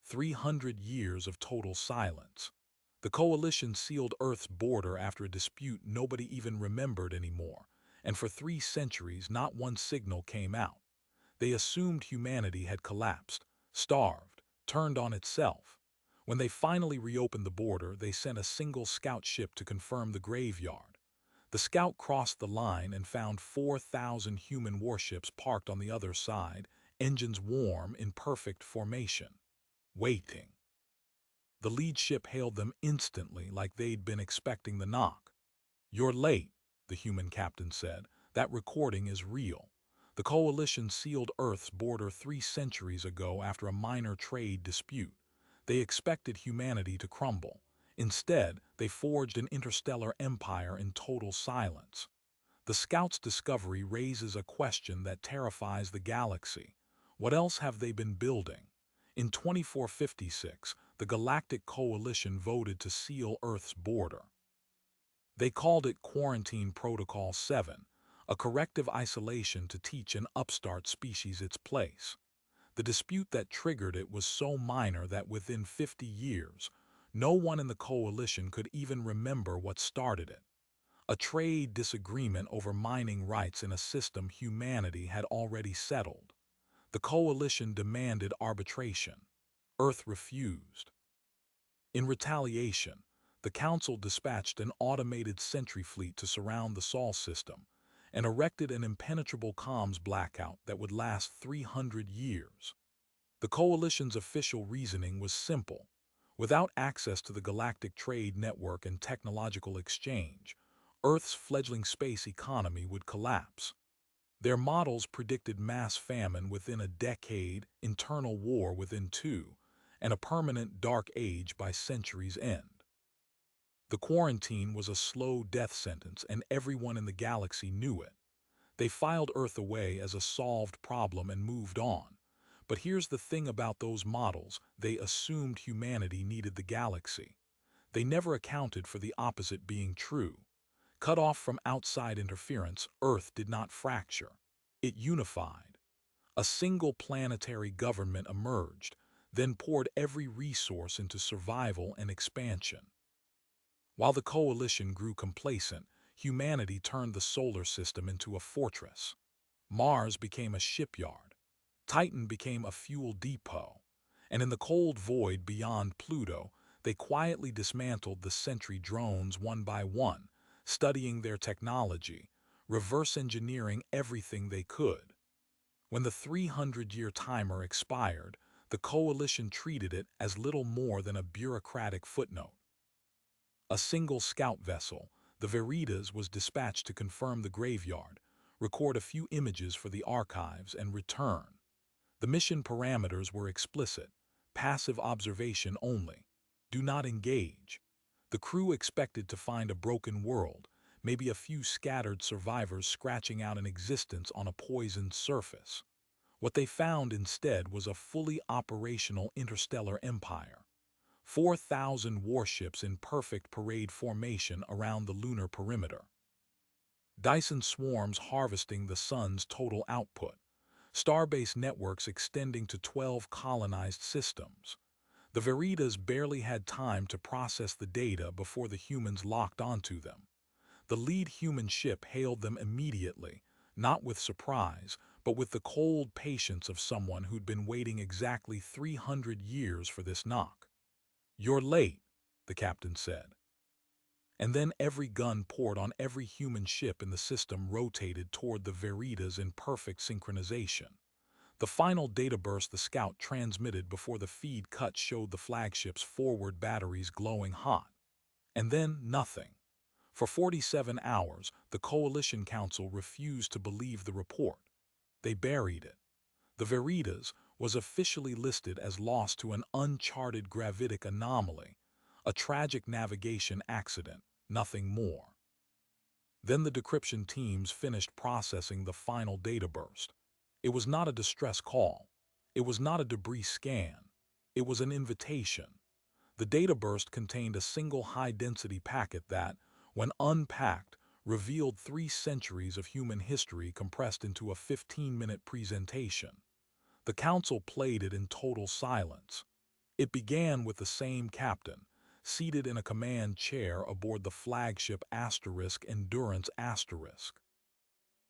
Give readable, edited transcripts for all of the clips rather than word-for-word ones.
300 years of total silence. The coalition sealed Earth's border after a dispute nobody even remembered anymore, and for 3 centuries not one signal came out. They assumed humanity had collapsed, starved, turned on itself. When they finally reopened the border, they sent a single scout ship to confirm the graveyard. The scout crossed the line and found 4,000 human warships parked on the other side, engines warm in perfect formation. Waiting. The lead ship hailed them instantly like they'd been expecting the knock. "You're late," the human captain said. "That recording is real. The coalition sealed Earth's border 3 centuries ago after a minor trade dispute. They expected humanity to crumble. Instead, they forged an interstellar empire in total silence." The scout's discovery raises a question that terrifies the galaxy. What else have they been building? In 2456, the Galactic Coalition voted to seal Earth's border. They called it Quarantine Protocol 7, a corrective isolation to teach an upstart species its place. The dispute that triggered it was so minor that within 50 years, no one in the coalition could even remember what started it. A trade disagreement over mining rights in a system humanity had already settled. The coalition demanded arbitration. Earth refused. In retaliation, the Council dispatched an automated sentry fleet to surround the Sol system and erected an impenetrable comms blackout that would last 300 years. The Coalition's official reasoning was simple. Without access to the galactic trade network and technological exchange, Earth's fledgling space economy would collapse. Their models predicted mass famine within a decade, internal war within 2, and a permanent dark age by century's end. The quarantine was a slow death sentence, and everyone in the galaxy knew it. They filed Earth away as a solved problem and moved on. But here's the thing about those models: they assumed humanity needed the galaxy. They never accounted for the opposite being true. Cut off from outside interference, Earth did not fracture. It unified. A single planetary government emerged, then poured every resource into survival and expansion. While the coalition grew complacent, humanity turned the solar system into a fortress. Mars became a shipyard. Titan became a fuel depot. And in the cold void beyond Pluto, they quietly dismantled the Sentry drones one by one, studying their technology, reverse engineering everything they could. When the 300-year timer expired, the coalition treated it as little more than a bureaucratic footnote. A single scout vessel, the Veritas, was dispatched to confirm the graveyard, record a few images for the archives, and return. The mission parameters were explicit: passive observation only. Do not engage. The crew expected to find a broken world, maybe a few scattered survivors scratching out an existence on a poisoned surface. What they found instead was a fully operational interstellar empire. 4,000 warships in perfect parade formation around the lunar perimeter. Dyson swarms harvesting the sun's total output. Starbase networks extending to 12 colonized systems. The Veritas barely had time to process the data before the humans locked onto them. The lead human ship hailed them immediately, not with surprise, but with the cold patience of someone who'd been waiting exactly 300 years for this knock. "You're late," the captain said. And then every gun poured on every human ship in the system rotated toward the Veritas in perfect synchronization. The final data burst the scout transmitted before the feed cut showed the flagship's forward batteries glowing hot. And then nothing. For 47 hours, the Coalition Council refused to believe the report. They buried it. The Veritas was officially listed as lost to an uncharted gravitic anomaly, a tragic navigation accident, nothing more. Then the decryption teams finished processing the final data burst. It was not a distress call. It was not a debris scan. It was an invitation. The data burst contained a single high-density packet that, when unpacked, revealed 3 centuries of human history compressed into a 15-minute presentation. The council played it in total silence. It began with the same captain, seated in a command chair aboard the flagship Endurance Asterisk.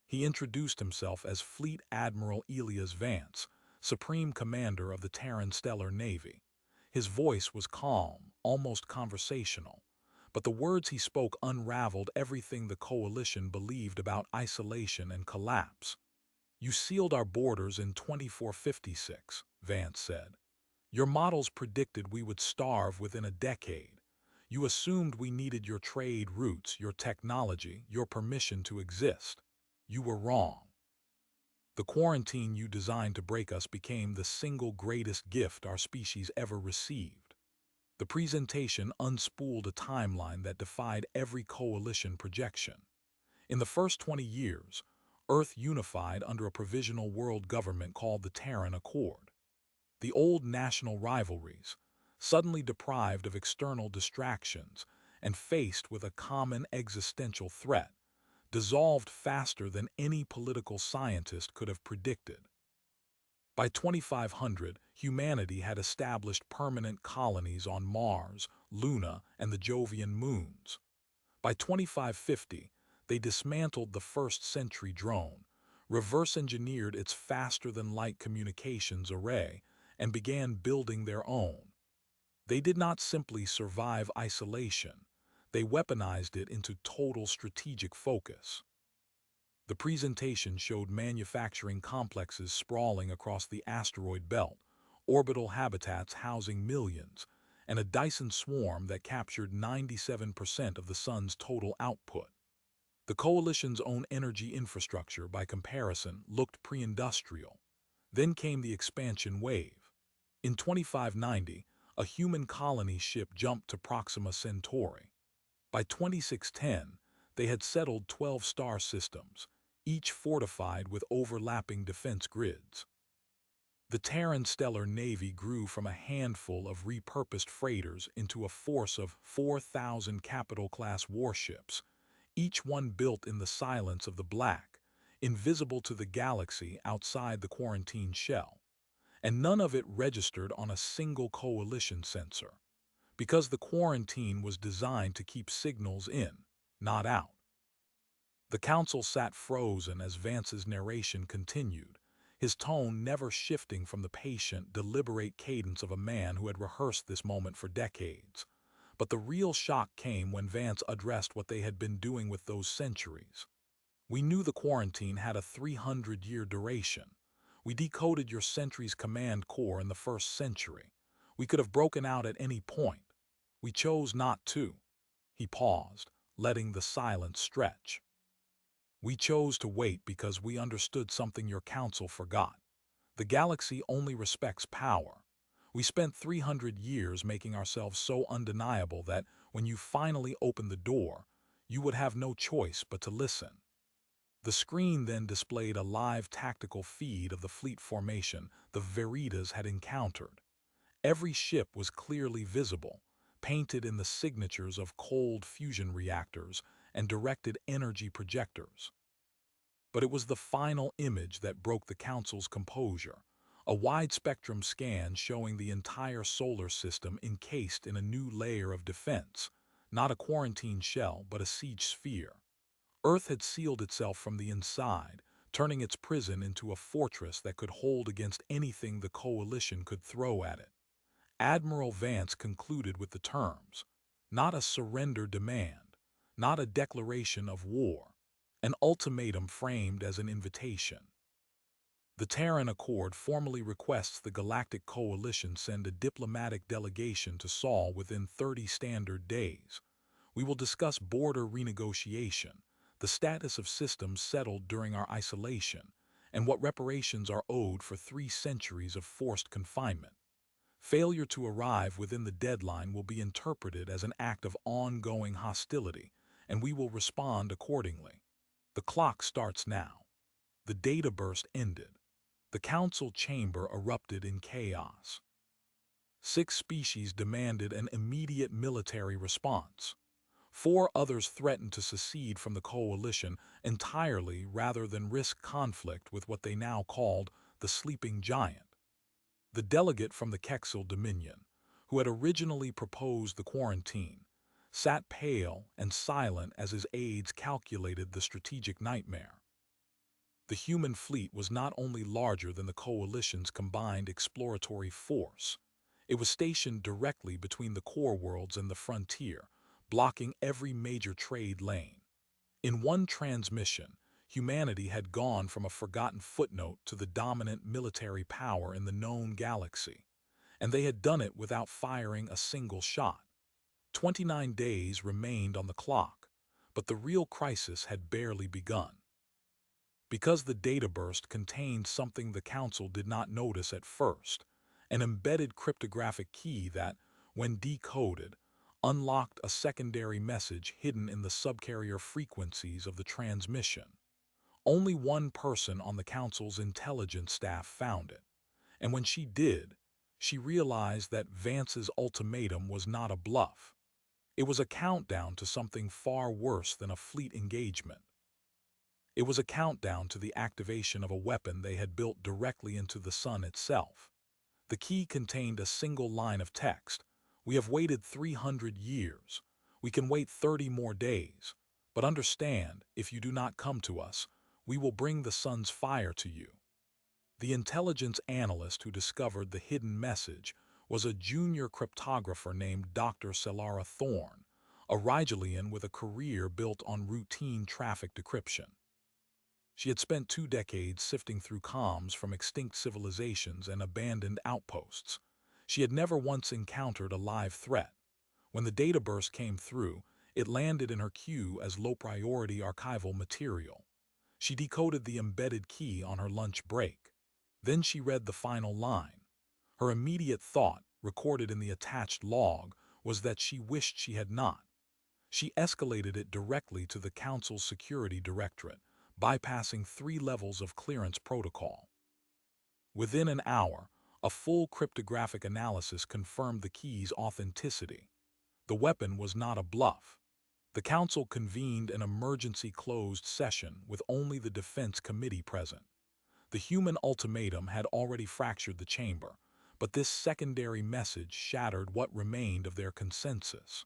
He introduced himself as Fleet Admiral Elias Vance, Supreme Commander of the Terran Stellar Navy. His voice was calm, almost conversational, but the words he spoke unraveled everything the Coalition believed about isolation and collapse. "You sealed our borders in 2456, Vance said. Your models predicted we would starve within a decade. You assumed we needed your trade routes, your technology, your permission to exist. You were wrong. The quarantine you designed to break us became the single greatest gift our species ever received." The presentation unspooled a timeline that defied every coalition projection. In the first 20 years, Earth unified under a provisional world government called the Terran Accord. The old national rivalries, suddenly deprived of external distractions and faced with a common existential threat, dissolved faster than any political scientist could have predicted. By 2500, humanity had established permanent colonies on Mars, Luna, and the Jovian moons. By 2550, they dismantled the first-century drone, reverse-engineered its faster-than-light communications array, and began building their own. They did not simply survive isolation, they weaponized it into total strategic focus. The presentation showed manufacturing complexes sprawling across the asteroid belt, orbital habitats housing millions, and a Dyson swarm that captured 97% of the sun's total output. The coalition's own energy infrastructure, by comparison, looked pre-industrial. Then came the expansion wave. In 2590, a human colony ship jumped to Proxima Centauri. By 2610, they had settled 12 star systems, each fortified with overlapping defense grids. The Terran Stellar Navy grew from a handful of repurposed freighters into a force of 4,000 capital-class warships, each one built in the silence of the black, invisible to the galaxy outside the quarantine shell. And none of it registered on a single coalition sensor, because the quarantine was designed to keep signals in, not out. The council sat frozen as Vance's narration continued, his tone never shifting from the patient, deliberate cadence of a man who had rehearsed this moment for decades. But the real shock came when Vance addressed what they had been doing with those centuries. "We knew the quarantine had a 300-year duration. We decoded your century's command core in the first century. We could have broken out at any point. We chose not to." He paused, letting the silence stretch. "We chose to wait because we understood something your council forgot. The galaxy only respects power. We spent 300 years making ourselves so undeniable that when you finally opened the door, you would have no choice but to listen." The screen then displayed a live tactical feed of the fleet formation the Veritas had encountered. Every ship was clearly visible, painted in the signatures of cold fusion reactors and directed energy projectors. But it was the final image that broke the Council's composure, a wide-spectrum scan showing the entire solar system encased in a new layer of defense, not a quarantine shell but a siege sphere. Earth had sealed itself from the inside, turning its prison into a fortress that could hold against anything the Coalition could throw at it. Admiral Vance concluded with the terms, not a surrender demand, not a declaration of war, an ultimatum framed as an invitation. The Terran Accord formally requests the Galactic Coalition send a diplomatic delegation to Sol within 30 standard days. We will discuss border renegotiation, the status of systems settled during our isolation, and what reparations are owed for 3 centuries of forced confinement. Failure to arrive within the deadline will be interpreted as an act of ongoing hostility, and we will respond accordingly. The clock starts now. The data burst ended. The council chamber erupted in chaos. 6 species demanded an immediate military response. 4 others threatened to secede from the coalition entirely rather than risk conflict with what they now called the sleeping giant. The delegate from the Kexil Dominion, who had originally proposed the quarantine, sat pale and silent as his aides calculated the strategic nightmare. The human fleet was not only larger than the coalition's combined exploratory force, it was stationed directly between the core worlds and the frontier, blocking every major trade lane. In one transmission, humanity had gone from a forgotten footnote to the dominant military power in the known galaxy, and they had done it without firing a single shot. 29 days remained on the clock, but the real crisis had barely begun. Because the data burst contained something the Council did not notice at first, an embedded cryptographic key that, when decoded, unlocked a secondary message hidden in the subcarrier frequencies of the transmission. Only one person on the Council's intelligence staff found it, and when she did, she realized that Vance's ultimatum was not a bluff. It was a countdown to something far worse than a fleet engagement. It was a countdown to the activation of a weapon they had built directly into the sun itself. The key contained a single line of text. "We have waited 300 years. We can wait 30 more days. But understand, if you do not come to us, we will bring the sun's fire to you." The intelligence analyst who discovered the hidden message was a junior cryptographer named Dr. Celara Thorne, a Rigelian with a career built on routine traffic decryption. She had spent 2 decades sifting through comms from extinct civilizations and abandoned outposts. She had never once encountered a live threat. When the data burst came through, it landed in her queue as low-priority archival material. She decoded the embedded key on her lunch break. Then she read the final line. Her immediate thought, recorded in the attached log, was that she wished she had not. She escalated it directly to the Council's security directorate, bypassing 3 levels of clearance protocol. Within an hour, a full cryptographic analysis confirmed the key's authenticity. The weapon was not a bluff. The Council convened an emergency closed session with only the Defense Committee present. The human ultimatum had already fractured the chamber, but this secondary message shattered what remained of their consensus.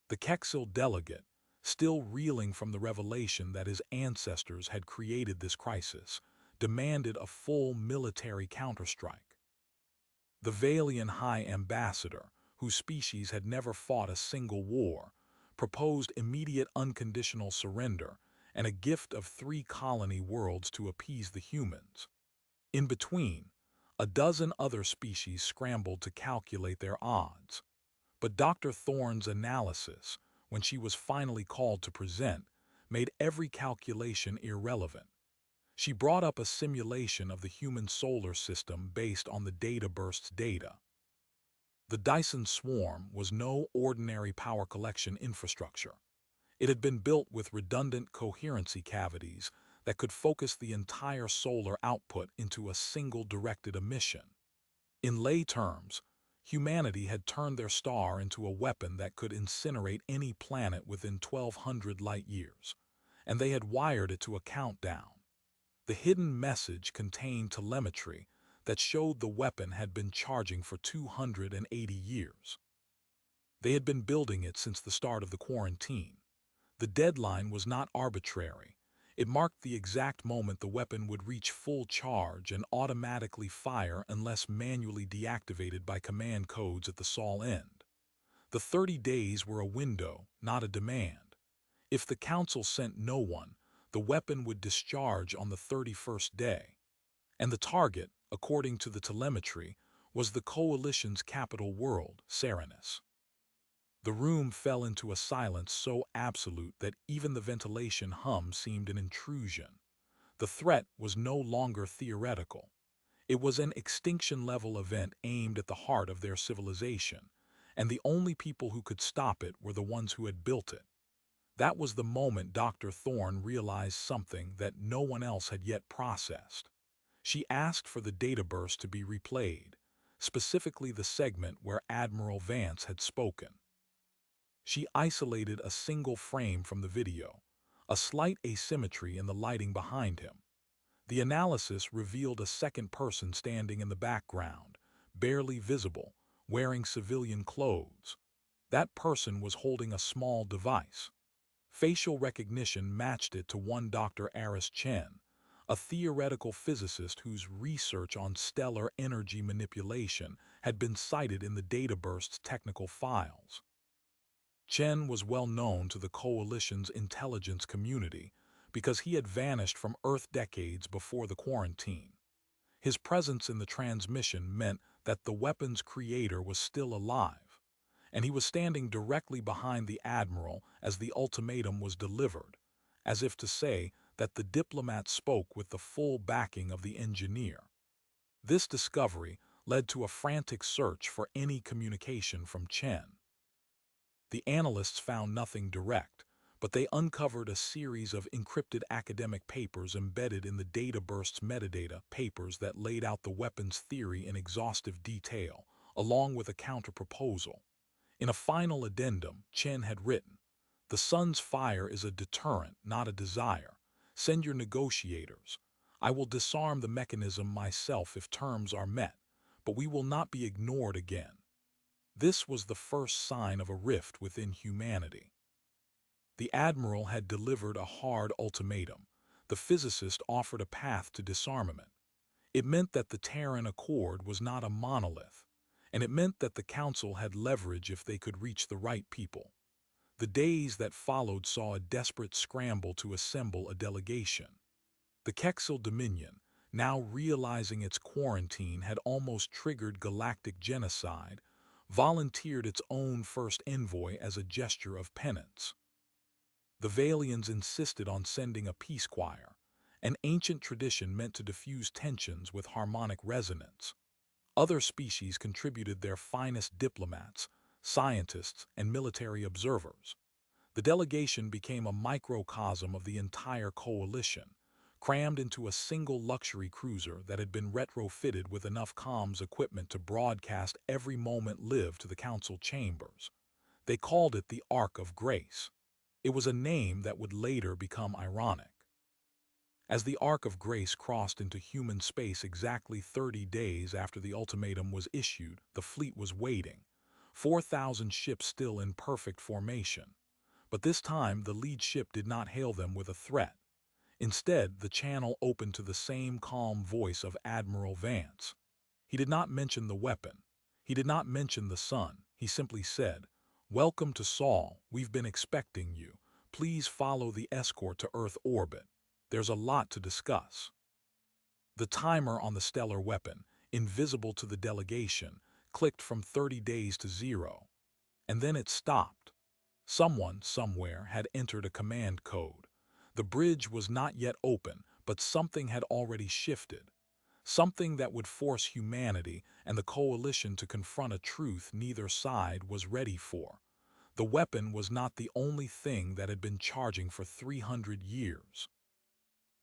The Kexil delegate, still reeling from the revelation that his ancestors had created this crisis, demanded a full military counterstrike. The Valian High Ambassador, whose species had never fought a single war, proposed immediate unconditional surrender and a gift of 3 colony worlds to appease the humans. In between, a dozen other species scrambled to calculate their odds. But Dr. Thorne's analysis, when she was finally called to present, made every calculation irrelevant. She brought up a simulation of the human solar system based on the data burst's data. The Dyson swarm was no ordinary power collection infrastructure. It had been built with redundant coherency cavities that could focus the entire solar output into a single directed emission. In lay terms, humanity had turned their star into a weapon that could incinerate any planet within 1,200 light-years, and they had wired it to a countdown. The hidden message contained telemetry that showed the weapon had been charging for 280 years. They had been building it since the start of the quarantine. The deadline was not arbitrary. It marked the exact moment the weapon would reach full charge and automatically fire unless manually deactivated by command codes at the Sol end. The 30 days were a window, not a demand. If the Council sent no one, the weapon would discharge on the 31st day. And the target, according to the telemetry, was the Coalition's capital world, Serenus. The room fell into a silence so absolute that even the ventilation hum seemed an intrusion. The threat was no longer theoretical. It was an extinction-level event aimed at the heart of their civilization, and the only people who could stop it were the ones who had built it. That was the moment Dr. Thorne realized something that no one else had yet processed. She asked for the data burst to be replayed, specifically the segment where Admiral Vance had spoken. She isolated a single frame from the video, a slight asymmetry in the lighting behind him. The analysis revealed a second person standing in the background, barely visible, wearing civilian clothes. That person was holding a small device. Facial recognition matched it to one Dr. Aris Chen, a theoretical physicist whose research on stellar energy manipulation had been cited in the databurst's technical files. Chen was well known to the Coalition's intelligence community because he had vanished from Earth decades before the quarantine. His presence in the transmission meant that the weapon's creator was still alive, and he was standing directly behind the Admiral as the ultimatum was delivered, as if to say that the diplomat spoke with the full backing of the engineer. This discovery led to a frantic search for any communication from Chen. The analysts found nothing direct, but they uncovered a series of encrypted academic papers embedded in the databurst's metadata, papers that laid out the weapon's theory in exhaustive detail, along with a counterproposal. In a final addendum, Chen had written, "The sun's fire is a deterrent, not a desire. Send your negotiators. I will disarm the mechanism myself if terms are met, but we will not be ignored again." This was the first sign of a rift within humanity. The Admiral had delivered a hard ultimatum. The physicist offered a path to disarmament. It meant that the Terran Accord was not a monolith, and it meant that the Council had leverage if they could reach the right people. The days that followed saw a desperate scramble to assemble a delegation. The Kexel Dominion, now realizing its quarantine had almost triggered galactic genocide, volunteered its own first envoy as a gesture of penance. The Valians insisted on sending a peace choir, an ancient tradition meant to diffuse tensions with harmonic resonance. Other species contributed their finest diplomats, scientists, and military observers. The delegation became a microcosm of the entire coalition, crammed into a single luxury cruiser that had been retrofitted with enough comms equipment to broadcast every moment lived to the council chambers. They called it the Ark of Grace. It was a name that would later become ironic. As the Ark of Grace crossed into human space exactly 30 days after the ultimatum was issued, the fleet was waiting, 4,000 ships still in perfect formation. But this time, the lead ship did not hail them with a threat. Instead, the channel opened to the same calm voice of Admiral Vance. He did not mention the weapon. He did not mention the sun. He simply said, "Welcome to Sol. We've been expecting you. Please follow the escort to Earth orbit. There's a lot to discuss." The timer on the stellar weapon, invisible to the delegation, clicked from 30 days to 0. And then it stopped. Someone, somewhere, had entered a command code. The bridge was not yet open, but something had already shifted. Something that would force humanity and the coalition to confront a truth neither side was ready for. The weapon was not the only thing that had been charging for 300 years.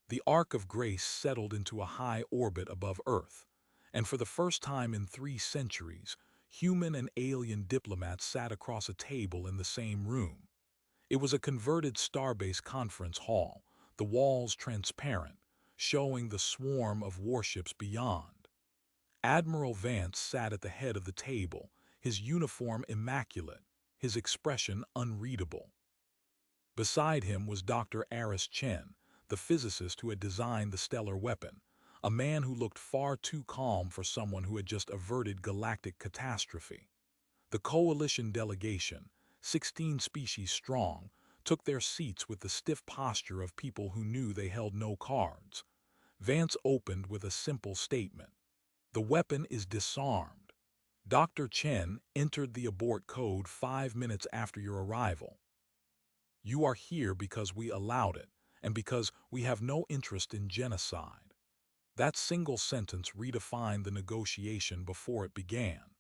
The Ark of Grace settled into a high orbit above Earth, and for the first time in 3 centuries, human and alien diplomats sat across a table in the same room. It was a converted starbase conference hall, the walls transparent, showing the swarm of warships beyond. Admiral Vance sat at the head of the table, his uniform immaculate, his expression unreadable. Beside him was Dr. Aris Chen, the physicist who had designed the stellar weapon, a man who looked far too calm for someone who had just averted galactic catastrophe. The coalition delegation, 16 species strong, took their seats with the stiff posture of people who knew they held no cards. Vance opened with a simple statement. "The weapon is disarmed. Dr. Chen entered the abort code 5 minutes after your arrival. You are here because we allowed it, and because we have no interest in genocide." That single sentence redefined the negotiation before it began.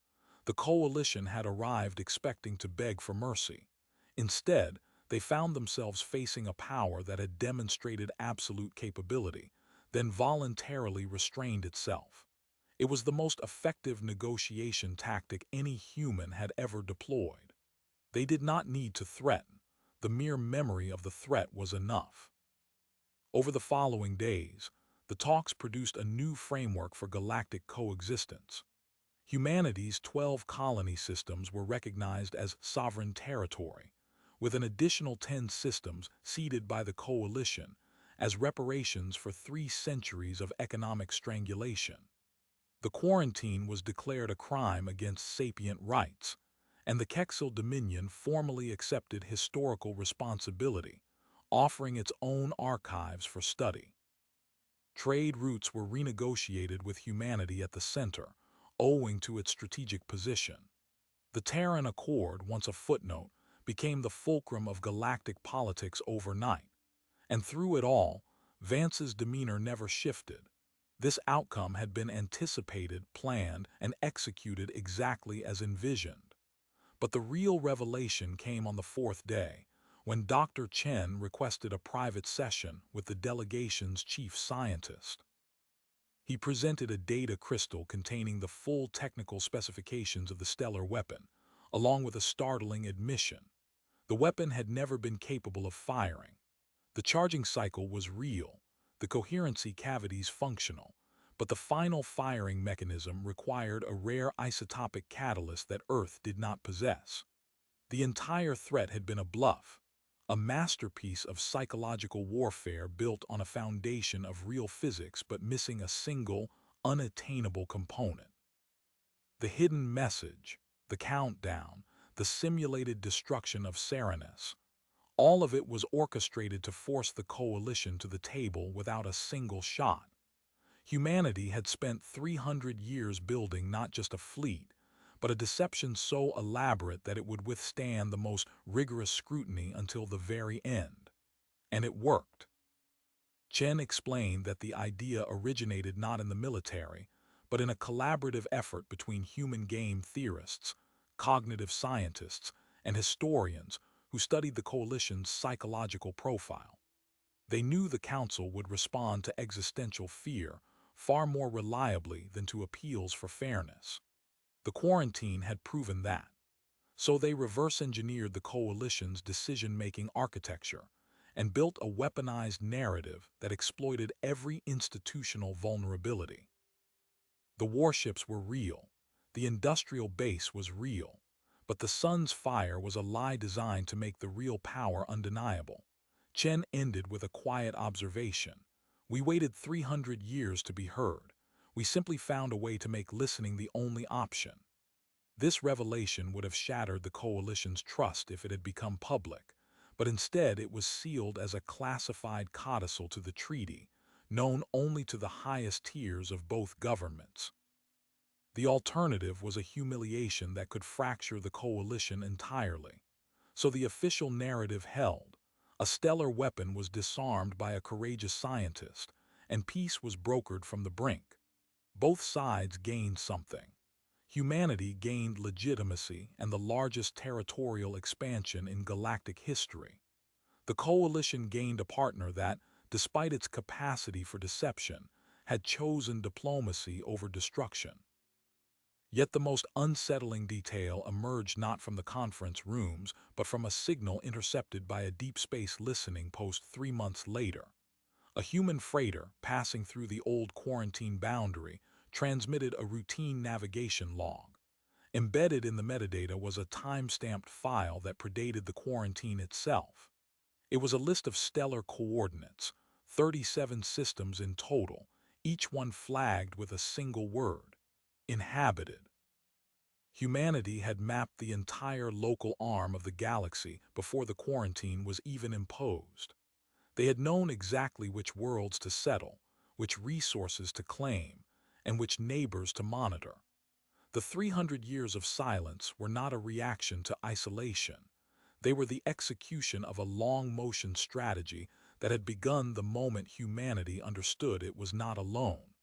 The coalition had arrived expecting to beg for mercy. Instead, they found themselves facing a power that had demonstrated absolute capability, then voluntarily restrained itself. It was the most effective negotiation tactic any human had ever deployed. They did not need to threaten. The mere memory of the threat was enough. Over the following days, the talks produced a new framework for galactic coexistence. Humanity's 12 colony systems were recognized as sovereign territory, with an additional 10 systems ceded by the coalition as reparations for 3 centuries of economic strangulation. The quarantine was declared a crime against sapient rights, and the Kexil Dominion formally accepted historical responsibility, offering its own archives for study. Trade routes were renegotiated with humanity at the center, owing to its strategic position. The Terran Accord, once a footnote, became the fulcrum of galactic politics overnight, and through it all, Vance's demeanor never shifted. This outcome had been anticipated, planned, and executed exactly as envisioned. But the real revelation came on the 4th day, when Dr. Chen requested a private session with the delegation's chief scientist. He presented a data crystal containing the full technical specifications of the stellar weapon, along with a startling admission. The weapon had never been capable of firing. The charging cycle was real, the coherency cavities functional, but the final firing mechanism required a rare isotopic catalyst that Earth did not possess. The entire threat had been a bluff, a masterpiece of psychological warfare built on a foundation of real physics but missing a single, unattainable component. The hidden message, the countdown, the simulated destruction of Serenus, all of it was orchestrated to force the coalition to the table without a single shot. Humanity had spent 300 years building not just a fleet, but a deception so elaborate that it would withstand the most rigorous scrutiny until the very end. And it worked. Chen explained that the idea originated not in the military, but in a collaborative effort between human game theorists, cognitive scientists, and historians who studied the coalition's psychological profile. They knew the council would respond to existential fear far more reliably than to appeals for fairness. The quarantine had proven that. So they reverse-engineered the coalition's decision-making architecture and built a weaponized narrative that exploited every institutional vulnerability. The warships were real, the industrial base was real, but the sun's fire was a lie designed to make the real power undeniable. Chen ended with a quiet observation. We waited 300 years to be heard. We simply found a way to make listening the only option. This revelation would have shattered the coalition's trust if it had become public, but instead it was sealed as a classified codicil to the treaty, known only to the highest tiers of both governments. The alternative was a humiliation that could fracture the coalition entirely. So the official narrative held. A stellar weapon was disarmed by a courageous scientist, and peace was brokered from the brink. Both sides gained something. Humanity gained legitimacy and the largest territorial expansion in galactic history. The coalition gained a partner that, despite its capacity for deception, had chosen diplomacy over destruction. Yet the most unsettling detail emerged not from the conference rooms, but from a signal intercepted by a deep space listening post 3 months later. A human freighter, passing through the old quarantine boundary, transmitted a routine navigation log. Embedded in the metadata was a time-stamped file that predated the quarantine itself. It was a list of stellar coordinates, 37 systems in total, each one flagged with a single word: inhabited. Humanity had mapped the entire local arm of the galaxy before the quarantine was even imposed. They had known exactly which worlds to settle, which resources to claim, and which neighbors to monitor. The 300 years of silence were not a reaction to isolation. They were the execution of a long-motion strategy that had begun the moment humanity understood it was not alone.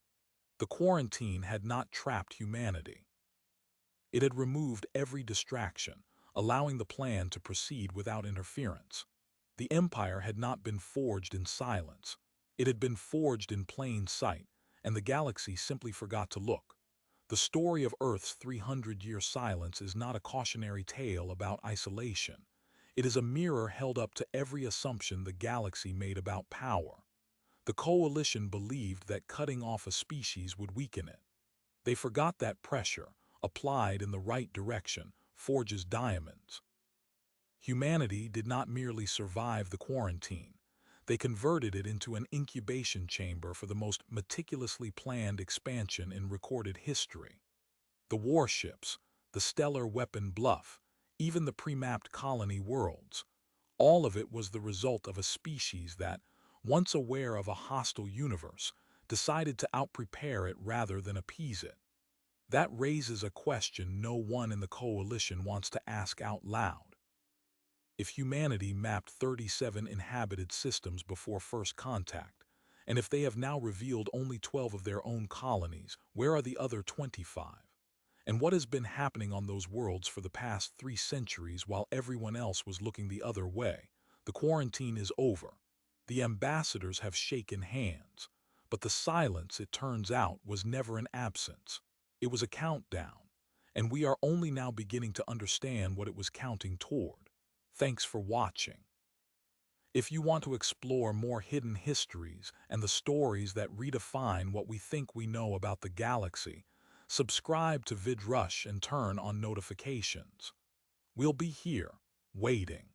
The quarantine had not trapped humanity. It had removed every distraction, allowing the plan to proceed without interference. The empire had not been forged in silence. It had been forged in plain sight, and the galaxy simply forgot to look. The story of Earth's 300-year silence is not a cautionary tale about isolation. It is a mirror held up to every assumption the galaxy made about power. The coalition believed that cutting off a species would weaken it. They forgot that pressure, applied in the right direction, forges diamonds. Humanity did not merely survive the quarantine. They converted it into an incubation chamber for the most meticulously planned expansion in recorded history. The warships, the stellar weapon bluff, even the pre-mapped colony worlds, all of it was the result of a species that, once aware of a hostile universe, decided to outprepare it rather than appease it. That raises a question no one in the coalition wants to ask out loud. If humanity mapped 37 inhabited systems before first contact, and if they have now revealed only 12 of their own colonies, where are the other 25? And what has been happening on those worlds for the past 3 centuries while everyone else was looking the other way? The quarantine is over. The ambassadors have shaken hands. But the silence, it turns out, was never an absence. It was a countdown. And we are only now beginning to understand what it was counting toward. Thanks for watching. If you want to explore more hidden histories and the stories that redefine what we think we know about the galaxy, subscribe to VidRush and turn on notifications. We'll be here, waiting.